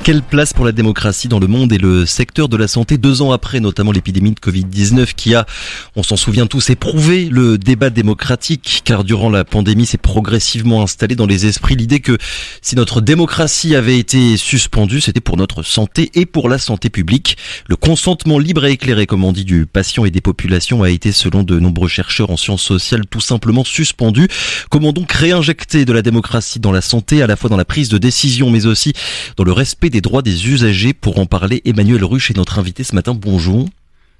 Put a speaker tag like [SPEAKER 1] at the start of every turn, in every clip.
[SPEAKER 1] Quelle place pour la démocratie dans le monde et le secteur de la santé 2 ans après, notamment l'épidémie de Covid-19 qui a, on s'en souvient tous, éprouvé le débat démocratique, car durant la pandémie s'est progressivement installée dans les esprits l'idée que si notre démocratie avait été suspendue, c'était pour notre santé et pour la santé publique. Le consentement libre et éclairé, comme on dit, du patient et des populations a été, selon de nombreux chercheurs en sciences sociales, tout simplement suspendu. Comment donc réinjecter de la démocratie dans la santé, à la fois dans la prise de décision, mais aussi dans le respect des droits des usagers? Pour en parler, Emmanuel Ruch est notre invité ce matin. Bonjour.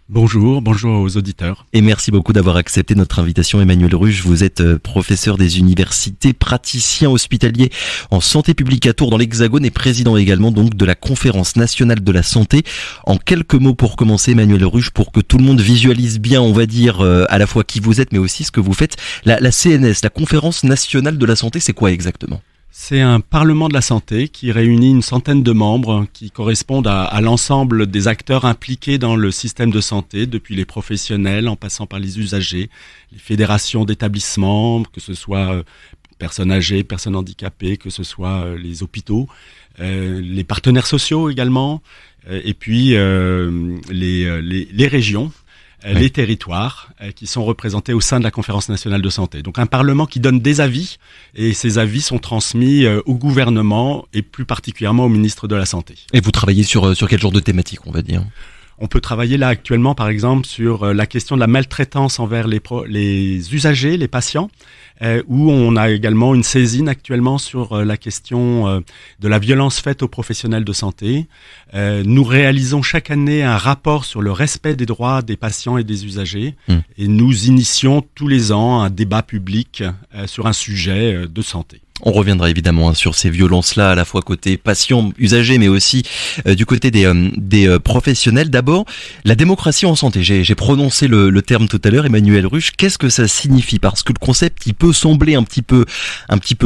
[SPEAKER 2] Bonjour aux auditeurs.
[SPEAKER 1] Et merci beaucoup d'avoir accepté notre invitation, Emmanuel Ruch. Vous êtes professeur des universités, praticien hospitalier en santé publique à Tours dans l'Hexagone et président également donc de la Conférence nationale de la santé. En quelques mots pour commencer, Emmanuel Ruch, pour que tout le monde visualise bien, on va dire, à la fois qui vous êtes mais aussi ce que vous faites. La CNS, la Conférence nationale de la santé, c'est quoi exactement ?
[SPEAKER 2] C'est un parlement de la santé qui réunit une centaine de membres qui correspondent à l'ensemble des acteurs impliqués dans le système de santé, depuis les professionnels en passant par les usagers, les fédérations d'établissements, que ce soit personnes âgées, personnes handicapées, que ce soit les hôpitaux, les partenaires sociaux également, et puis les régions. Les territoires qui sont représentés au sein de la Conférence nationale de santé. Donc un parlement qui donne des avis et ces avis sont transmis au gouvernement et plus particulièrement au ministre de la Santé.
[SPEAKER 1] Et vous travaillez sur quel genre de thématique, on va dire ?
[SPEAKER 2] On peut travailler là actuellement par exemple sur la question de la maltraitance envers les usagers, les patients, où on a également une saisine actuellement sur la question de la violence faite aux professionnels de santé. Nous réalisons chaque année un rapport sur le respect des droits des patients et des usagers et nous initions tous les ans un débat public sur un sujet de santé.
[SPEAKER 1] On reviendra évidemment sur ces violences-là, à la fois côté patient, usagers, mais aussi du côté des professionnels. D'abord, la démocratie en santé. J'ai prononcé le terme tout à l'heure, Emmanuel Ruch. Qu'est-ce que ça signifie ? Parce que le concept, il peut sembler un petit peu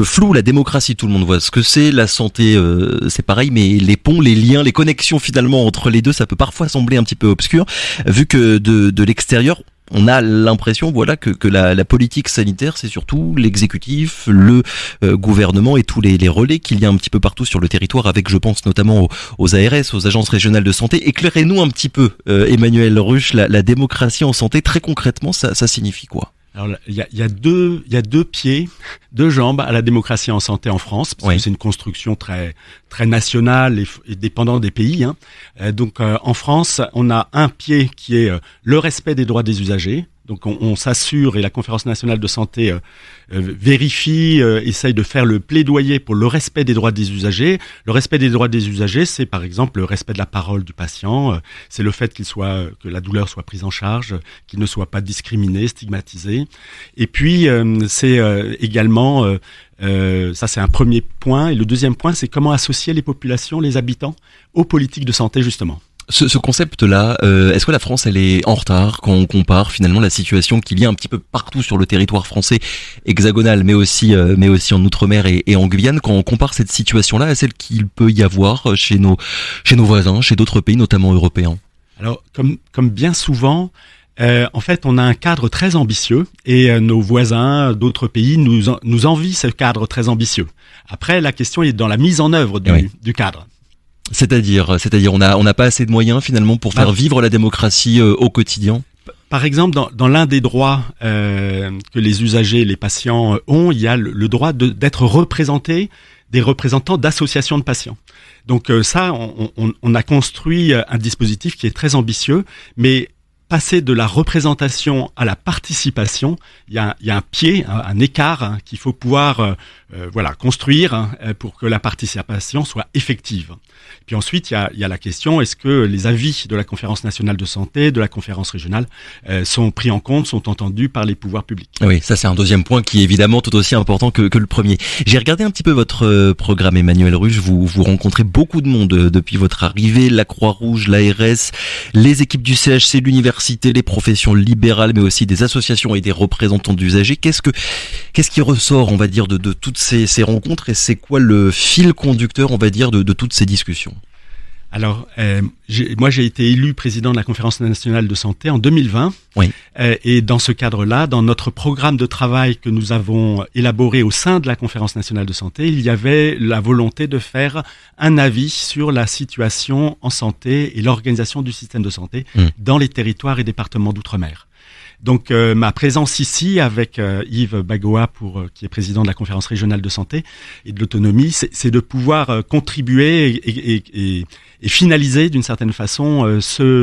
[SPEAKER 1] flou. La démocratie, tout le monde voit ce que c'est. La santé, c'est pareil, mais les ponts, les liens, les connexions finalement entre les deux, ça peut parfois sembler un petit peu obscur, vu que de l'extérieur, on a l'impression, voilà, que la politique sanitaire, c'est surtout l'exécutif, le gouvernement et tous les relais qu'il y a un petit peu partout sur le territoire, avec, je pense, notamment aux ARS, aux agences régionales de santé. Éclairez-nous un petit peu, Emmanuel Ruch, la démocratie en santé, très concrètement, ça signifie quoi ?
[SPEAKER 2] Alors, il y a deux pieds, 2 jambes à la démocratie en santé en France, parce que c'est une construction très nationale et dépendante des pays. Donc, en France, on a un pied qui est le respect des droits des usagers. Donc, on s'assure, et la Conférence nationale de santé vérifie, essaye de faire le plaidoyer pour le respect des droits des usagers. Le respect des droits des usagers, c'est par exemple le respect de la parole du patient, c'est le fait que la douleur soit prise en charge, qu'il ne soit pas discriminé, stigmatisé. Et puis, c'est également, ça c'est un premier point. Et le deuxième point, c'est comment associer les populations, les habitants, aux politiques de santé justement.
[SPEAKER 1] Ce concept-là, est-ce que la France, elle est en retard quand on compare finalement la situation qu'il y a un petit peu partout sur le territoire français hexagonal, mais aussi en Outre-mer et en Guyane, quand on compare cette situation-là à celle qu'il peut y avoir chez nos voisins, chez d'autres pays, notamment européens?
[SPEAKER 2] Alors, comme bien souvent, en fait, on a un cadre très ambitieux et nos voisins d'autres pays nous envient ce cadre très ambitieux. Après, la question est dans la mise en œuvre du cadre.
[SPEAKER 1] C'est-à-dire, on n'a pas assez de moyens finalement pour faire vivre la démocratie au quotidien.
[SPEAKER 2] Par exemple, dans l'un des droits que les usagers, les patients ont, il y a le droit d'être représentés, des représentants d'associations de patients. Donc ça, on a construit un dispositif qui est très ambitieux, mais passer de la représentation à la participation, il y a un pied, un écart qu'il faut pouvoir construire pour que la participation soit effective. Puis ensuite, il y a la question, est-ce que les avis de la Conférence nationale de santé, de la conférence régionale, sont pris en compte, sont entendus par les pouvoirs publics ?
[SPEAKER 1] Oui, ça c'est un deuxième point qui est évidemment tout aussi important que le premier. J'ai regardé un petit peu votre programme, Emmanuel Ruch. Vous rencontrez beaucoup de monde depuis votre arrivée, la Croix-Rouge, l'ARS, les équipes du CHC, l'université, les professions libérales, mais aussi des associations et des représentants d'usagers. Qu'est-ce qui ressort, on va dire, de toutes ces rencontres, et c'est quoi le fil conducteur, on va dire, de toutes ces discussions ?
[SPEAKER 2] Alors, moi, j'ai été élu président de la Conférence nationale de santé en 2020.
[SPEAKER 1] Oui.
[SPEAKER 2] Et dans ce cadre-là, dans notre programme de travail que nous avons élaboré au sein de la Conférence nationale de santé, il y avait la volonté de faire un avis sur la situation en santé et l'organisation du système de santé dans les territoires et départements d'outre-mer. Donc ma présence ici avec Yves Bagoa qui est président de la conférence régionale de santé et de l'autonomie, c'est de pouvoir contribuer et finaliser d'une certaine façon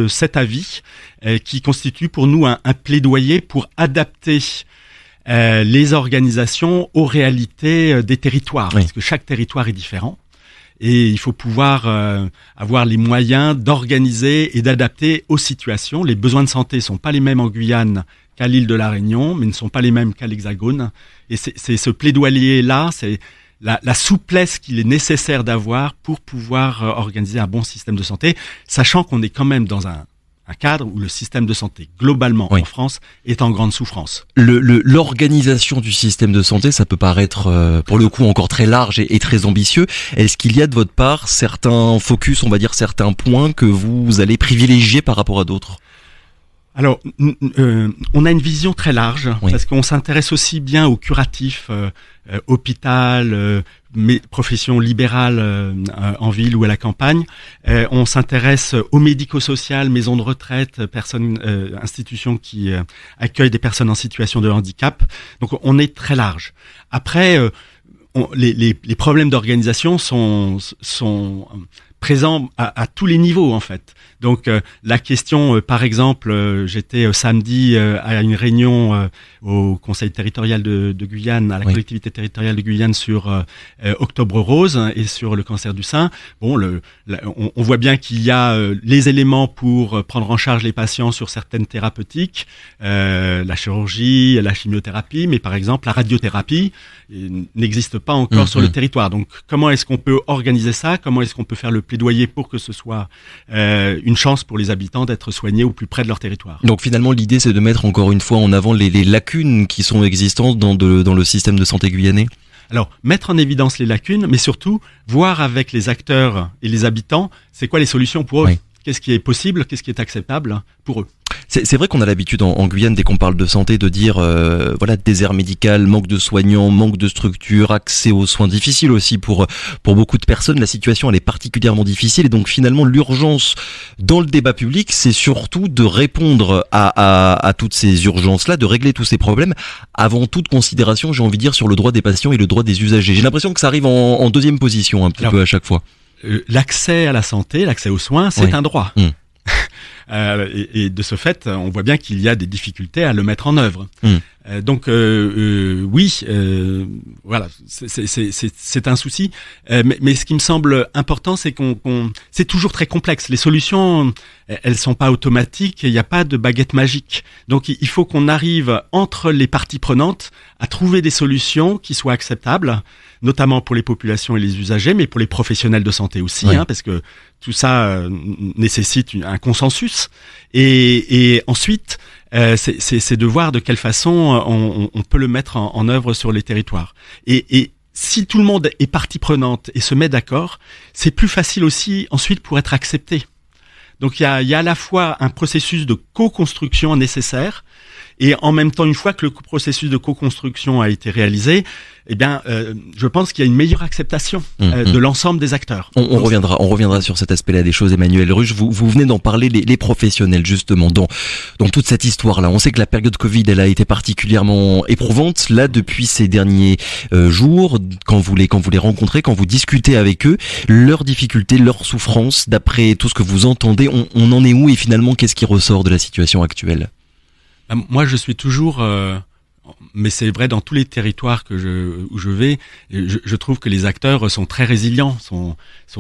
[SPEAKER 2] cet avis qui constitue pour nous un plaidoyer pour adapter les organisations aux réalités des territoires, parce que chaque territoire est différent. Et il faut pouvoir avoir les moyens d'organiser et d'adapter aux situations. Les besoins de santé sont pas les mêmes en Guyane qu'à l'île de la Réunion, mais ne sont pas les mêmes qu'à l'Hexagone. Et c'est ce plaidoyer-là, c'est la souplesse qu'il est nécessaire d'avoir pour pouvoir organiser un bon système de santé, sachant qu'on est quand même dans un cadre où le système de santé, globalement, en France, est en grande souffrance.
[SPEAKER 1] L'organisation du système de santé, ça peut paraître, pour le coup, encore très large et très ambitieux. Est-ce qu'il y a de votre part certains focus, on va dire certains points que vous allez privilégier par rapport à d'autres ?
[SPEAKER 2] Alors, on a une vision très large, parce qu'on s'intéresse aussi bien au curatif, hôpital, profession libérale en ville ou à la campagne. On s'intéresse au médico-social, maisons de retraite, institutions qui accueillent des personnes en situation de handicap. Donc, on est très large. Après, les problèmes d'organisation sont présents à tous les niveaux en fait. Donc la question, par exemple, j'étais samedi à une réunion au Conseil territorial de Guyane, à la collectivité territoriale de Guyane sur Octobre Rose et sur le cancer du sein. Bon, on voit bien qu'il y a les éléments pour prendre en charge les patients sur certaines thérapeutiques, la chirurgie, la chimiothérapie, mais par exemple la radiothérapie n'existe pas encore sur le territoire. Donc comment est-ce qu'on peut organiser ça ? Comment est-ce qu'on peut faire le plaidoyer pour que ce soit une chance pour les habitants d'être soignés au plus près de leur territoire.
[SPEAKER 1] Donc finalement l'idée c'est de mettre encore une fois en avant les lacunes qui sont existantes dans le système de santé guyanais.
[SPEAKER 2] Alors mettre en évidence les lacunes, mais surtout voir avec les acteurs et les habitants c'est quoi les solutions pour eux. Qu'est-ce qui est possible, qu'est-ce qui est acceptable pour eux.
[SPEAKER 1] C'est vrai qu'on a l'habitude en Guyane, dès qu'on parle de santé, de dire désert médical, manque de soignants, manque de structures, accès aux soins difficiles aussi pour beaucoup de personnes. La situation elle est particulièrement difficile et donc finalement l'urgence dans le débat public, c'est surtout de répondre à toutes ces urgences-là, de régler tous ces problèmes avant toute considération, j'ai envie de dire, sur le droit des patients et le droit des usagers. J'ai l'impression que ça arrive en deuxième position un petit peu à chaque fois.
[SPEAKER 2] L'accès à la santé, l'accès aux soins, c'est un droit. Et de ce fait, on voit bien qu'il y a des difficultés à le mettre en œuvre. Donc voilà, c'est un souci. Mais ce qui me semble important, c'est c'est toujours très complexe. Les solutions, elles sont pas automatiques. Il n'y a pas de baguette magique. Donc il faut qu'on arrive entre les parties prenantes à trouver des solutions qui soient acceptables, notamment pour les populations et les usagers, mais pour les professionnels de santé aussi, parce que tout ça nécessite un consensus. Et ensuite, c'est de voir de quelle façon on peut le mettre en œuvre sur les territoires. Et si tout le monde est partie prenante et se met d'accord, c'est plus facile aussi ensuite pour être accepté. Donc il y a à la fois un processus de co-construction nécessaire, et en même temps, une fois que le processus de co-construction a été réalisé, je pense qu'il y a une meilleure acceptation de l'ensemble des acteurs.
[SPEAKER 1] On reviendra sur cet aspect-là des choses, Emmanuel Ruche. Vous venez d'en parler, les professionnels justement dans toute cette histoire-là. On sait que la période Covid, elle a été particulièrement éprouvante. Là, depuis ces derniers jours, quand vous les rencontrez, quand vous discutez avec eux, leurs difficultés, leurs souffrances, d'après tout ce que vous entendez, on en est où et finalement, qu'est-ce qui ressort de la situation actuelle ?
[SPEAKER 2] Moi, je suis toujours, mais c'est vrai dans tous les territoires où je vais, je trouve que les acteurs sont très résilients, sont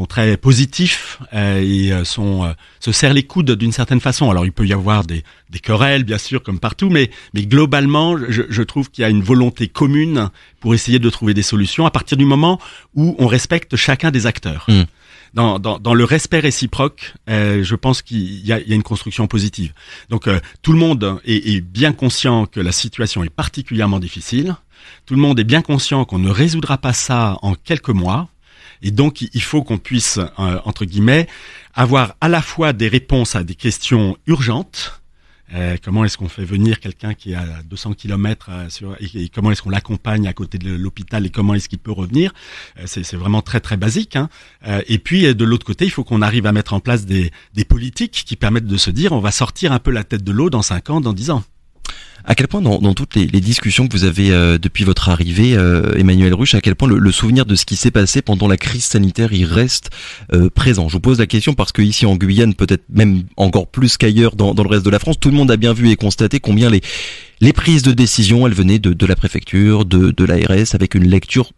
[SPEAKER 2] très positifs et se serrent les coudes d'une certaine façon. Alors, il peut y avoir des querelles, bien sûr, comme partout, mais globalement, je trouve qu'il y a une volonté commune pour essayer de trouver des solutions à partir du moment où on respecte chacun des acteurs. Dans le respect réciproque, je pense qu'il y a une construction positive. Donc tout le monde est bien conscient que la situation est particulièrement difficile. Tout le monde est bien conscient qu'on ne résoudra pas ça en quelques mois. Et donc, il faut qu'on puisse, entre guillemets, avoir à la fois des réponses à des questions urgentes. Comment est-ce qu'on fait venir quelqu'un qui est à 200 km et comment est-ce qu'on l'accompagne à côté de l'hôpital et comment est-ce qu'il peut revenir, c'est vraiment très très basique, hein. Et puis de l'autre côté, il faut qu'on arrive à mettre en place des politiques qui permettent de se dire on va sortir un peu la tête de l'eau dans 5 ans, dans 10 ans.
[SPEAKER 1] À quel point dans toutes les discussions que vous avez depuis votre arrivée, Emmanuel Ruch, à quel point le souvenir de ce qui s'est passé pendant la crise sanitaire il reste présent? Je vous pose la question parce que ici en Guyane, peut-être même encore plus qu'ailleurs dans le reste de la France, tout le monde a bien vu et constaté combien les prises de décision, elles venaient de la préfecture, de l'ARS, avec une lecture,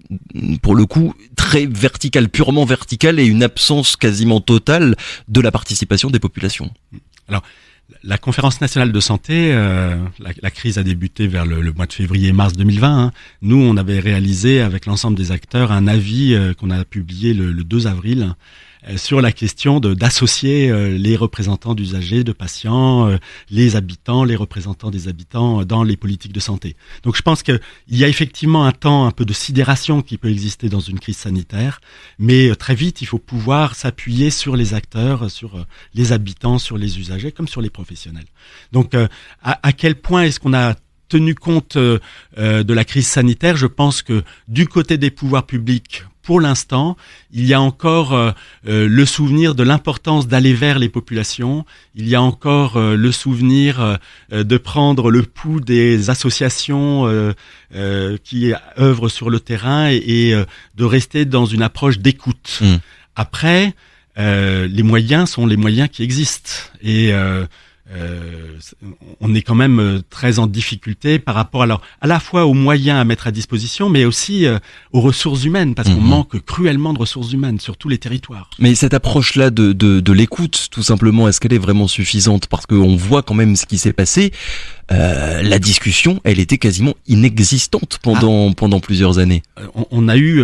[SPEAKER 1] pour le coup, très verticale, purement verticale, et une absence quasiment totale de la participation des populations.
[SPEAKER 2] Alors, la Conférence nationale de santé, la crise a débuté vers le mois de février-mars 2020. Hein. Nous, on avait réalisé avec l'ensemble des acteurs un avis qu'on a publié le 2 avril sur la question d'associer les représentants d'usagers, de patients, les habitants, les représentants des habitants dans les politiques de santé. Donc je pense qu'il y a effectivement un temps un peu de sidération qui peut exister dans une crise sanitaire, mais très vite il faut pouvoir s'appuyer sur les acteurs, sur les habitants, sur les usagers comme sur les professionnels. Donc à quel point est-ce qu'on a tenu compte de la crise sanitaire? Je pense que du côté des pouvoirs publics, pour l'instant, il y a encore le souvenir de l'importance d'aller vers les populations. Il y a encore le souvenir de prendre le pouls des associations qui œuvrent sur le terrain et de rester dans une approche d'écoute. Après, les moyens sont les moyens qui existent. Et on est quand même très en difficulté par rapport à la fois aux moyens à mettre à disposition, mais aussi aux ressources humaines, parce qu'on manque cruellement de ressources humaines sur tous les territoires.
[SPEAKER 1] Mais cette approche-là de l'écoute, tout simplement, est-ce qu'elle est vraiment suffisante? Parce qu'on voit quand même ce qui s'est passé. La discussion, elle était quasiment inexistante pendant plusieurs années.
[SPEAKER 2] On a eu...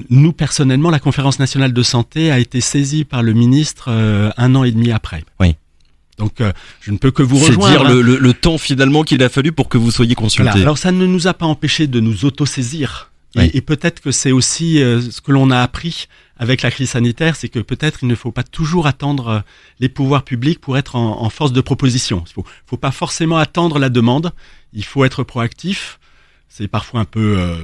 [SPEAKER 2] nous, personnellement, la Conférence nationale de santé a été saisie par le ministre 1 an et demi après.
[SPEAKER 1] Oui.
[SPEAKER 2] Donc, je ne peux que vous rejoindre.
[SPEAKER 1] C'est dire le temps finalement qu'il a fallu pour que vous soyez consulté.
[SPEAKER 2] Voilà. Alors, ça ne nous a pas empêché de nous auto-saisir. Et peut-être que c'est aussi ce que l'on a appris avec la crise sanitaire, c'est que peut-être il ne faut pas toujours attendre les pouvoirs publics pour être en force de proposition. Il faut pas forcément attendre la demande. Il faut être proactif. C'est parfois un peu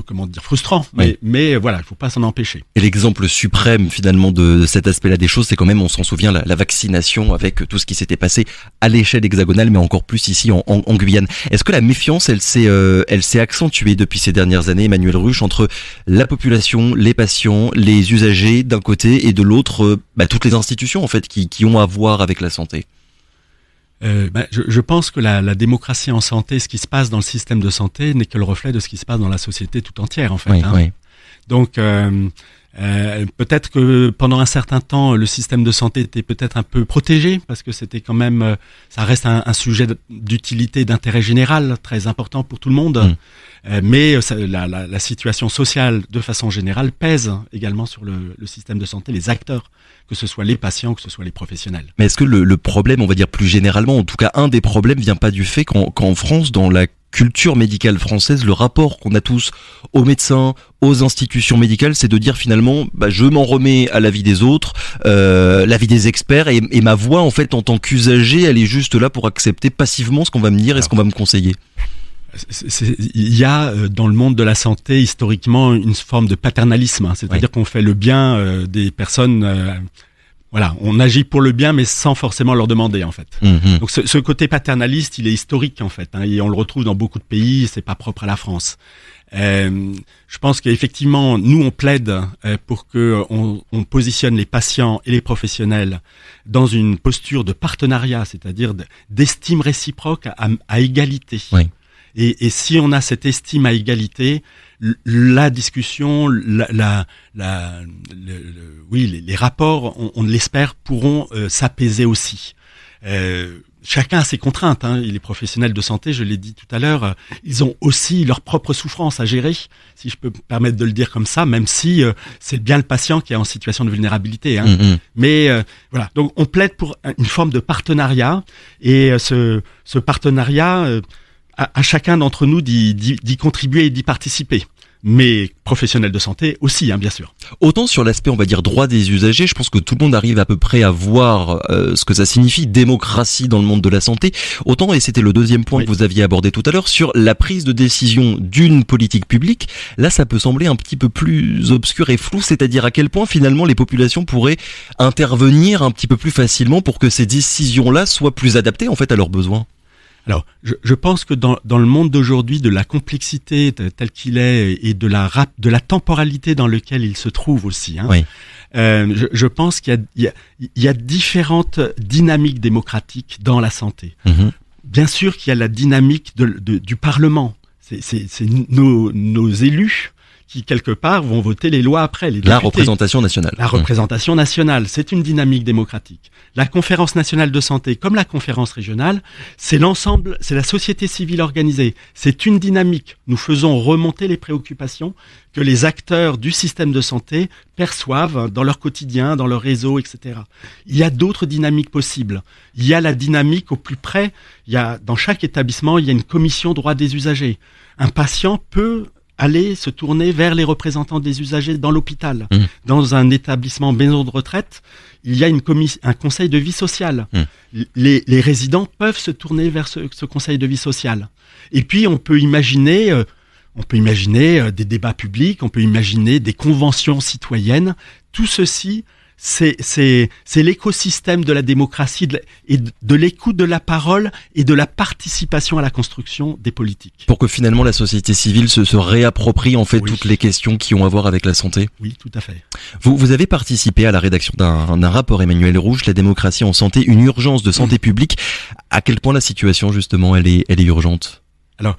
[SPEAKER 2] comment dire, frustrant, mais voilà, il faut pas s'en empêcher.
[SPEAKER 1] Et l'exemple suprême finalement de cet aspect-là des choses, c'est quand même, on s'en souvient, la vaccination avec tout ce qui s'était passé à l'échelle hexagonale, mais encore plus ici en Guyane. Est-ce que la méfiance, elle s'est accentuée depuis ces dernières années, Emmanuel Ruch, entre la population, les patients, les usagers d'un côté et de l'autre, toutes les institutions en fait qui ont à voir avec la santé?
[SPEAKER 2] Je pense que la démocratie en santé, ce qui se passe dans le système de santé, n'est que le reflet de ce qui se passe dans la société tout entière, en fait. Oui. Donc, peut-être que pendant un certain temps, le système de santé était peut-être un peu protégé, parce que c'était quand même, ça reste un sujet d'utilité, d'intérêt général, très important pour tout le monde. Mais la situation sociale, de façon générale, pèse également sur le système de santé, les acteurs, que ce soit les patients, que ce soit les professionnels.
[SPEAKER 1] Mais est-ce que le problème, on va dire plus généralement, en tout cas un des problèmes vient pas du fait qu'en France, dans la culture médicale française, le rapport qu'on a tous aux médecins, aux institutions médicales, c'est de dire finalement, je m'en remets à l'avis des autres, l'avis des experts, et ma voix en fait en tant qu'usager, elle est juste là pour accepter passivement ce qu'on va me dire et ce qu'on va me conseiller.
[SPEAKER 2] Il y a dans le monde de la santé historiquement une forme de paternalisme, c'est-à-dire qu'on fait le bien des personnes. Voilà, on agit pour le bien, mais sans forcément leur demander en fait. Donc ce côté paternaliste, il est historique en fait, et on le retrouve dans beaucoup de pays. C'est pas propre à la France. Je pense qu'effectivement, nous on plaide pour que on positionne les patients et les professionnels dans une posture de partenariat, c'est-à-dire d'estime réciproque à égalité. Oui. Et si on a cette estime à égalité, la discussion, les rapports, on l'espère, pourront s'apaiser aussi. Chacun a ses contraintes. Et les professionnels de santé, je l'ai dit tout à l'heure, ils ont aussi leur propre souffrance à gérer, si je peux me permettre de le dire comme ça, même si c'est bien le patient qui est en situation de vulnérabilité. Mais voilà, donc on plaide pour une forme de partenariat, et ce partenariat, à chacun d'entre nous d'y contribuer et d'y participer. mais professionnels de santé aussi, bien sûr.
[SPEAKER 1] Autant sur l'aspect, on va dire, droit des usagers, je pense que tout le monde arrive à peu près à voir ce que ça signifie, démocratie dans le monde de la santé. Autant, et c'était le deuxième point que vous aviez abordé tout à l'heure, sur la prise de décision d'une politique publique, là ça peut sembler un petit peu plus obscur et flou, c'est-à-dire à quel point finalement les populations pourraient intervenir un petit peu plus facilement pour que ces décisions-là soient plus adaptées en fait à leurs besoins.
[SPEAKER 2] Alors, je pense que dans le monde d'aujourd'hui, de la complexité tel qu'il est et de la temporalité dans laquelle il se trouve aussi,
[SPEAKER 1] oui.
[SPEAKER 2] Je pense qu'il y a différentes dynamiques démocratiques dans la santé.
[SPEAKER 1] Mmh.
[SPEAKER 2] Bien sûr qu'il y a la dynamique du Parlement. C'est nos élus qui, quelque part, vont voter les lois après, les députés.
[SPEAKER 1] La représentation nationale.
[SPEAKER 2] La représentation nationale, c'est une dynamique démocratique. La conférence nationale de santé, comme la conférence régionale, c'est l'ensemble, c'est la société civile organisée. C'est une dynamique. Nous faisons remonter les préoccupations que les acteurs du système de santé perçoivent dans leur quotidien, dans leur réseau, etc. Il y a d'autres dynamiques possibles. Il y a la dynamique au plus près. Dans chaque établissement, il y a une commission droit des usagers. Un patient peut aller se tourner vers les représentants des usagers dans l'hôpital. Dans un établissement maison de retraite, il y a un conseil de vie sociale. Les résidents peuvent se tourner vers ce conseil de vie sociale. Et puis, on peut imaginer des débats publics, on peut imaginer des conventions citoyennes. Tout ceci, c'est l'écosystème de la démocratie et de l'écoute de la parole et de la participation à la construction des politiques.
[SPEAKER 1] Pour que finalement la société civile se réapproprie en fait toutes les questions qui ont à voir avec la santé.
[SPEAKER 2] Oui, tout à fait.
[SPEAKER 1] Vous avez participé à la rédaction d'un rapport Emmanuel Rouge, la démocratie en santé, une urgence de santé publique. À quel point la situation justement elle est urgente?
[SPEAKER 2] Alors,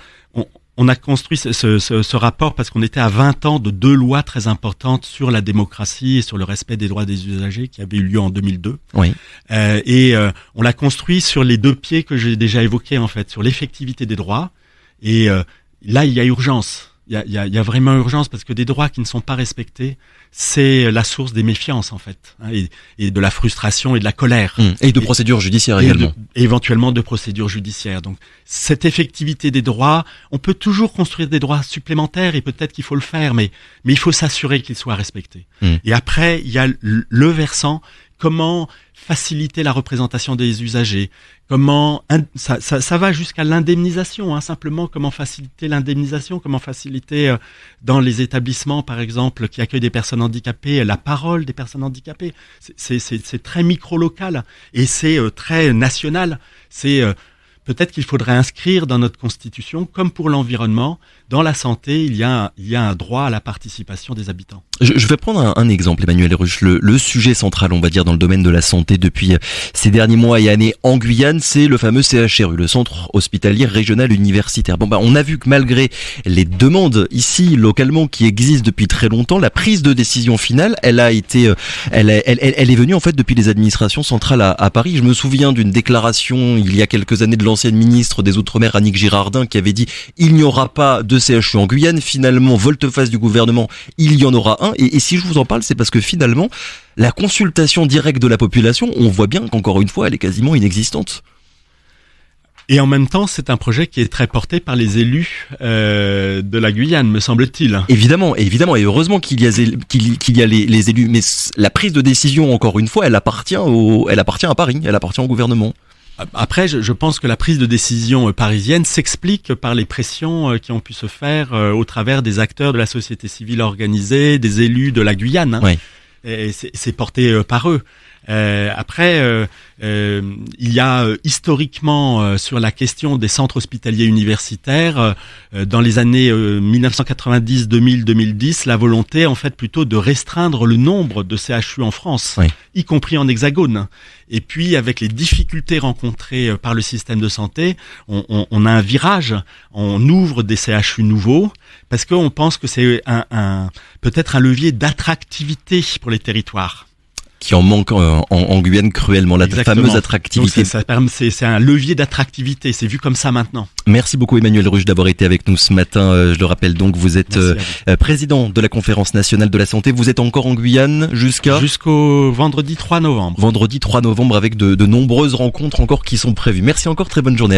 [SPEAKER 2] on a construit ce rapport parce qu'on était à 20 ans de 2 lois très importantes sur la démocratie et sur le respect des droits des usagers qui avaient eu lieu en 2002.
[SPEAKER 1] Oui.
[SPEAKER 2] On l'a construit sur les 2 pieds que j'ai déjà évoqués en fait, sur l'effectivité des droits. Et là, il y a urgence. Il y a vraiment urgence parce que des droits qui ne sont pas respectés, c'est la source des méfiances en fait, et de la frustration et de la colère.
[SPEAKER 1] Et de procédures judiciaires également.
[SPEAKER 2] Éventuellement de procédures judiciaires. Donc cette effectivité des droits, on peut toujours construire des droits supplémentaires et peut-être qu'il faut le faire, mais il faut s'assurer qu'ils soient respectés. Et après, il y a le versant, comment faciliter la représentation des usagers, comment ça va jusqu'à l'indemnisation, simplement comment faciliter l'indemnisation, comment faciliter dans les établissements par exemple qui accueillent des personnes handicapées la parole des personnes handicapées. C'est très micro-local et c'est très national. Peut-être qu'il faudrait inscrire dans notre constitution, comme pour l'environnement, dans la santé, il y a un droit à la participation des habitants.
[SPEAKER 1] Je vais prendre un exemple, Emmanuel Ruche. Le sujet central, on va dire, dans le domaine de la santé depuis ces derniers mois et années en Guyane, c'est le fameux CHRU, le Centre Hospitalier Régional Universitaire. On a vu que malgré les demandes ici, localement, qui existent depuis très longtemps, la prise de décision finale, elle est venue en fait depuis les administrations centrales à Paris. Je me souviens d'une déclaration il y a quelques années de l'ancienne ministre des Outre-mer, Annick Girardin, qui avait dit « il n'y aura pas de CHU en Guyane ». Finalement, volte-face du gouvernement, il y en aura un. Et si je vous en parle, c'est parce que finalement, la consultation directe de la population, on voit bien qu'encore une fois, elle est quasiment inexistante.
[SPEAKER 2] Et en même temps, c'est un projet qui est très porté par les élus de la Guyane, me semble-t-il.
[SPEAKER 1] Évidemment, et heureusement qu'il y a les élus. Mais la prise de décision, encore une fois, elle appartient à Paris, elle appartient au gouvernement.
[SPEAKER 2] Après, je pense que la prise de décision parisienne s'explique par les pressions qui ont pu se faire au travers des acteurs de la société civile organisée, des élus de la Guyane.
[SPEAKER 1] Oui.
[SPEAKER 2] Et c'est porté par eux. Après, il y a historiquement sur la question des centres hospitaliers universitaires, dans les années 1990, 2000, 2010, la volonté en fait plutôt de restreindre le nombre de CHU en France,
[SPEAKER 1] oui,
[SPEAKER 2] y compris en Hexagone. Et puis avec les difficultés rencontrées par le système de santé, on a un virage, on ouvre des CHU nouveaux parce qu'on pense que c'est peut-être un levier d'attractivité pour les territoires.
[SPEAKER 1] Qui en manque en Guyane cruellement, la fameuse attractivité.
[SPEAKER 2] Donc c'est un levier d'attractivité, c'est vu comme ça maintenant.
[SPEAKER 1] Merci beaucoup Emmanuel Ruche d'avoir été avec nous ce matin. Je le rappelle donc, vous êtes président de la Conférence nationale de la santé. Vous êtes encore en Guyane jusqu'au
[SPEAKER 2] vendredi 3 novembre.
[SPEAKER 1] Vendredi 3 novembre avec de nombreuses rencontres encore qui sont prévues. Merci encore, très bonne journée.